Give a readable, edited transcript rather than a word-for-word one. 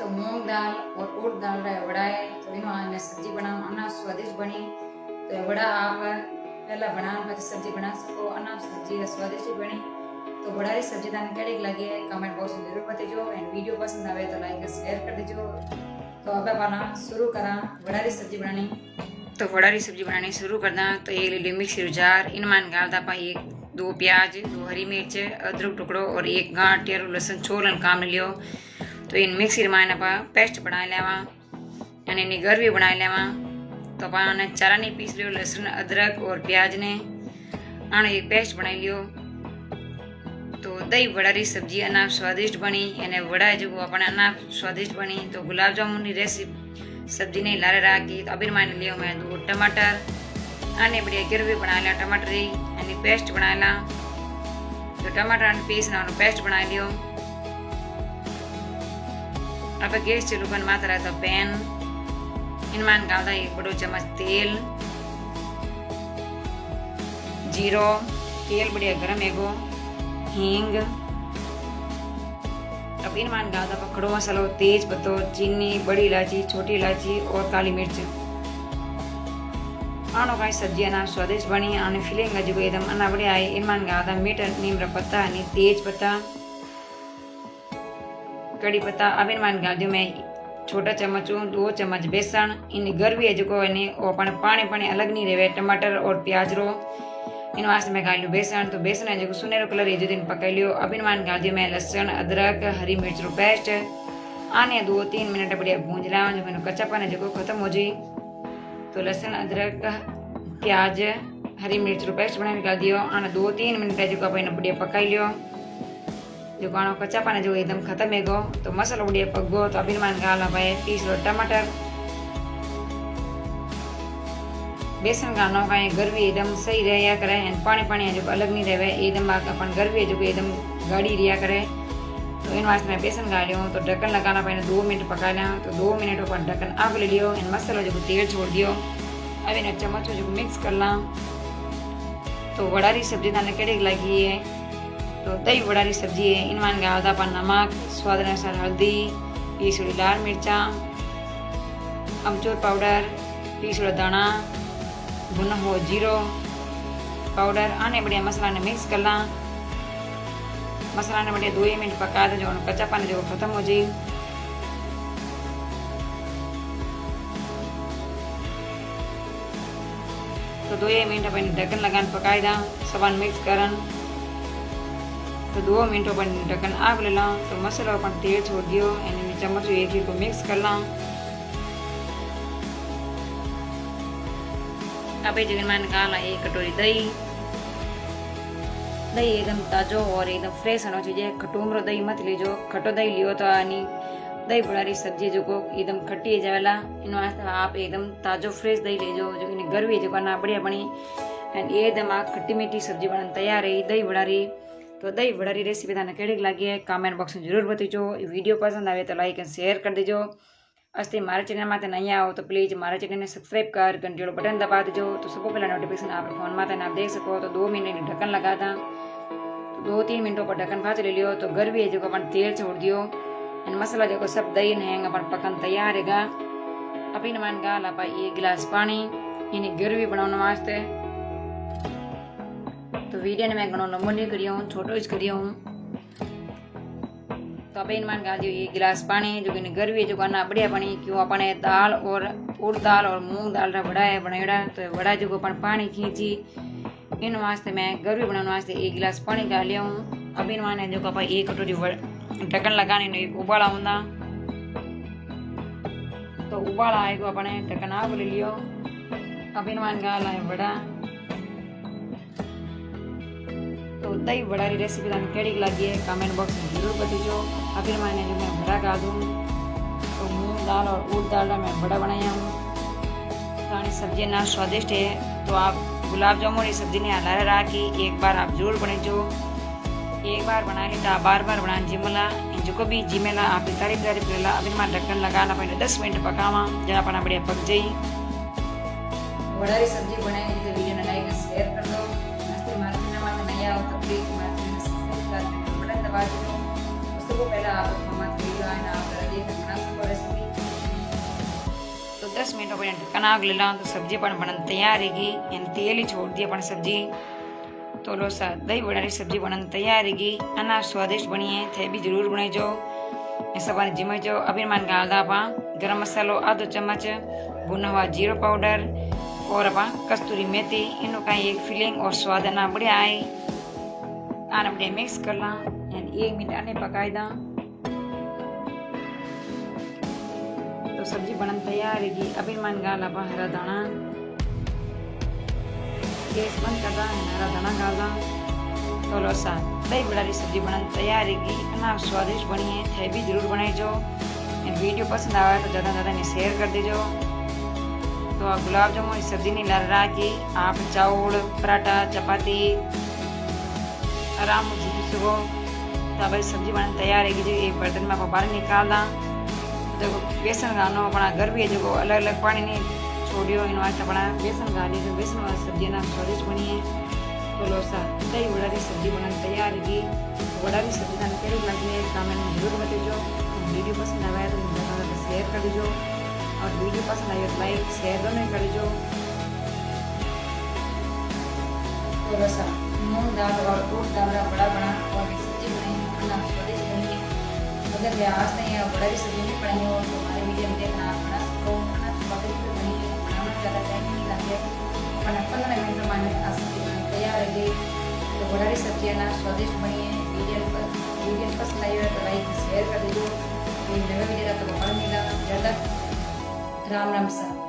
तो मूंग दाल और उड़द दाल रहे वड़ा है, तो इन मैं सब्जी बनाऊँ अना स्वादिष्ट बनी। तो वड़ा आप पहला बना फिर सब्जी बना सको, अना सब्जी स्वादिष्ट बनी। तो वड़ा री सब्जी तने केड़ी लगी है कमेंट बॉक्स में जरूर बताइजो। एंड वीडियो पसंद आवे तो लाइक शेयर कर दीजिए। तो अब अपन शुरू करा वड़ा री सब्जी बनानी। तो वड़ा री सब्जी बनानी शुरू करदा। तो एक लीली मिक्सी जार इन मान डालदा पा एक दो प्याज, दो हरी मिर्च, अदरक टुकड़ो और एक गांठ टेरू लहसुन छोलन काम लियो। तो इन मिक्सी में आप पेस्ट बना लेवा अने एनी गरवी बना लेवा। तो अपन चारा ने पीस लियो लहसुन अदरक और प्याज ने आने एक पेस्ट बना लियो। तो दही वड़ा री सब्जी अना स्वादिष्ट बनी अने वड़ा जो अपन अना स्वादिष्ट बनी। तो गुलाब जामुन की रेसिपी सब्जी ने लारे राखी। तो अभी मान लियो मैं दो टमाटर आने बढ़िया गिरवी बना लिया टमाटर री एनी पेस्ट बना ला। तो टमाटर पीस ना पेस्ट बना लियो। अब गैस चालू कर मात्रा तो पैन इनमान डालता एक बड़ो चम्मच तेल, जीरो, तेल बढ़िया गरम एगो, हींग। अब इनमान डालता खड़ो मसालो, तेज पत्तो, चीनी, बड़ी इलायची, छोटी इलायची और काली मिर्च। आनो काई सब्जी अना स्वादिष्ट बनी आने फीलिंग जो एकदम अना बढ़िया आई। इनमान डालता मीठ नीम रा पत्ता आणि तेज पत्ता, कड़ी पत्ता। अब इनमान डाल दियो मैं छोटा चम्मच 2 चम्मच बेसन। इन गरवी है जो पानी पानी अलग नहीं रहे टमाटर और प्याज रो। इन वास्ते मैं गालियो बेसन। तो बेसन है जो सुनेरो कलर ये जो दिन पकाई लियो। अब इन मान गाल दियो मैं लहसुन अदरक हरी मिर्च रो पेस्ट आने 2-3 मिनट बढ़िया भूंज ला जो मैंने कच्चापन है जो खत्म हो जाए। तो लहसुन अदरक प्याज हरी मिर्च रो पेस्ट बना गाल दियो आने 2-3 मिनट है जो अपन बढ़िया पकाई लियो जो गानो कच्चापन जो एकदम खत्म है गो। तो मसालो बढ़िया पक गो। तो अभी मान गाला भाई पीस लो टमाटर, बेसन गानो का गरवी एकदम सही रहा करे एंड पानी पानी जो अलग नहीं रहे एकदम अपन गरवी जो एकदम गाढ़ी रिया करे। तो इन वास्ते मैं बेसन गा लियो। तो ढक्कन लगाना पहले 2 मिनट पका लिया। तो 2 मिनट पर ढक्कन आग ले लियो एंड मसाला जो तेल छोड़ दियो। अब इन चम्मच जो मिक्स कर ला। तो वड़ा री सब्जी थाने केड़ी लगी है तो दही वड़ा री सब्जी है। इनमान गादा पर नमक, स्वाद अनुसार हल्दी, पीसड़ी लाल मिर्चा, अमचूर पाउडर, पीसड़ा दाना, भुना हुआ जीरो पाउडर आने बढ़िया मसाला ने मिक्स कर ला। मसाला ने बढ़िया 2 मिनट पका दे जो कच्चापन जो खत्म हो जाए। तो 2 मिनट अपन ढक्कन लगान पकाई दा सामान मिक्स करन। तो 2 मिनट अपन ढक्कन आग ले ला। तो मसाला अपन तेल छोड़ दियो एनी चम्मच एक को मिक्स कर ला। अब जगह मैंने निकाला 1 कटोरी दही। दही एकदम ताजो और एकदम फ्रेश होना चाहिए। खटूमरो दही मत लीजो, खटो दही लियो तो आनी दही बड़ा री सब्जी जो को एकदम खट्टी जावेला। इन वास्ते आप एकदम ताजो फ्रेश दही लीजो जो इन गरवी जो ना बढ़िया बनी एंड एकदम आ खट्टी मीठी सब्जी बनन तैयार है दही बड़ा री। तो दही बड़ा री रेसिपी थाने केड़ी लगी है कमेंट बॉक्स में जरूर बताइजो। वीडियो पसंद आवे तो लाइक एंड शेयर कर दीजो। अस्ते मारे चैनल में नहीं आओ तो प्लीज मारे चैनल ने सब्सक्राइब कर घंटी वाला बटन दबा दीजो। तो सबको पहला नोटिफिकेशन आप फोन में आप देख सको। तो 2 मिनट ढक्कन लगा था। तो 2-3 मिनटों पर ढक्कन फाच ले लियो। तो गरवी है जो अपन तेल छोड़ दियो एंड मसाला जो सब दही हैंग अपन पकन तैयार है। अभी मान गाल आप 1 गिलास पानी इन गिरवी बनाने वास्ते। तो वीडियो ने मैं घणो लंबो नहीं करियो हूँ, छोटो ज करियो हूँ। तो अब इन गाल दियो 1 गिलास पानी जो कि गरवी जो करना बढ़िया बनी क्यों अपने दाल और उड़द दाल और मूंग दाल रा वड़ा है बनाया। तो वड़ा जो अपन पानी खींची इन वास्ते मैं गरवी बनाने वास्ते 1 गिलास पानी डाल लिया हूँ। अब इन माने जो आप 1 कटोरी ढक्कन लगाने एक उबाला होंदा। तो उबाला आएगा अपने ढक्कन आग ले लियो। अब इन मान गाल है वड़ा। तो दही वड़ा री रेसिपी थाने केड़ी लगी है कमेंट बॉक्स में जरूर बताइजो। अभी मैंने जो मैं वड़ा गा दूँ तो मूंग दाल और उड़द दाल का मैं वड़ा बनाया हूँ। तो सब्जी ना स्वादिष्ट है। तो आप गुलाब जामुन की सब्जी ने हला राखी एक बार आप जरूर बनेजो। एक बार बना ली तो आप बार बार बना जिमला जो भी जिमेला आप तारीफ लेला। अभी मैं ढक्कन लगाना पहले 10 मिनट पकावा जब अपना बढ़िया पक जाई। वड़ा री सब्जी बनाई तो वीडियो ने लाइक शेयर कर दो। नहीं आओ तो प्लीज सब्सक्राइब कर बटन दबा दो। उसको पहले आप वीडियो आए ना आप देख बना सको। 10 मिनट अपन ढक्कन आग ले ला तो सब्जी अपन बनन तैयार हैगी। यानी तेल ही छोड़ दी अपन सब्जी। तो लो सा दही बड़ा सब्जी बनन तैयार हैगी। अना स्वादिष्ट बनी है, थे भी जरूर बनाई जो ऐसा बने जिमे जो। अभी मान डाल दा अपा गरम मसालो आधो चम्मच, भुना हुआ जीरो पाउडर और अपा कस्तूरी मेथी। इनो का एक फीलिंग और स्वाद ना बढ़िया आए। आने बढ़िया मिक्स कर ला, यानी 1 मिनट आने पकाई दा तो सब्जी बनन तैयार हैगी। अभी मान डाल अपा हरा दाना, गैस बंद कर दा, हरा दाना डाल दा। तो लो सा दही बड़ा सब्जी बनन तैयार हैगी। इतना स्वादिष्ट बनी है, थे भी जरूर बनाई जो। वीडियो पसंद आवा तो ज़्यादा ज़्यादा नहीं शेयर कर दीजो। तो आप गुलाब जामुन इस सब्जी नहीं लड़ रहा कि आप चावल पराठा चपाती आराम से सको। तो अब सब्जी बनन तैयार है कि एक बर्तन में आप पानी निकाल दा। जो बेसन गानो अपना घर भी है जो अलग अलग पानी नहीं छोड़ियो, इन वास्ते अपना बेसन गा लीजिए। बेसन वाली सब्जी ना स्वादिष्ट बनी है। तो लो सा दही बड़ा सब्जी बनन तैयार है। बड़ा सब्जी का कैसी लगी है कमेंट में जरूर बताइए। वीडियो पसंद आया तो ज़्यादा से शेयर कर दीजिए और वीडियो पसंद आई तो लाइक शेयर दोनों कर दीजिए। तो लो सा मूंग दाल और उड़द दाल का बड़ा बना और सब्जी बनाई, खाना स्वादिष्ट बनी है। अगर वे आज नहीं है बड़ा सब्जी नहीं बनाई हो तो हमारे वीडियो में देखना आप बना सको। खाना स्वादिष्ट बनी है, बनाना ज़्यादा टाइम नहीं लगे। अपना 15 मिनट में आ सब्जी बननी तैयार है। तो बड़ा सब्जी है ना स्वादिष्ट बनी है। वीडियो पसंद आई हो तो लाइक शेयर कर दीजिए। नवे वीडियो का तो बहुत मिला। जब तक राम राम सा।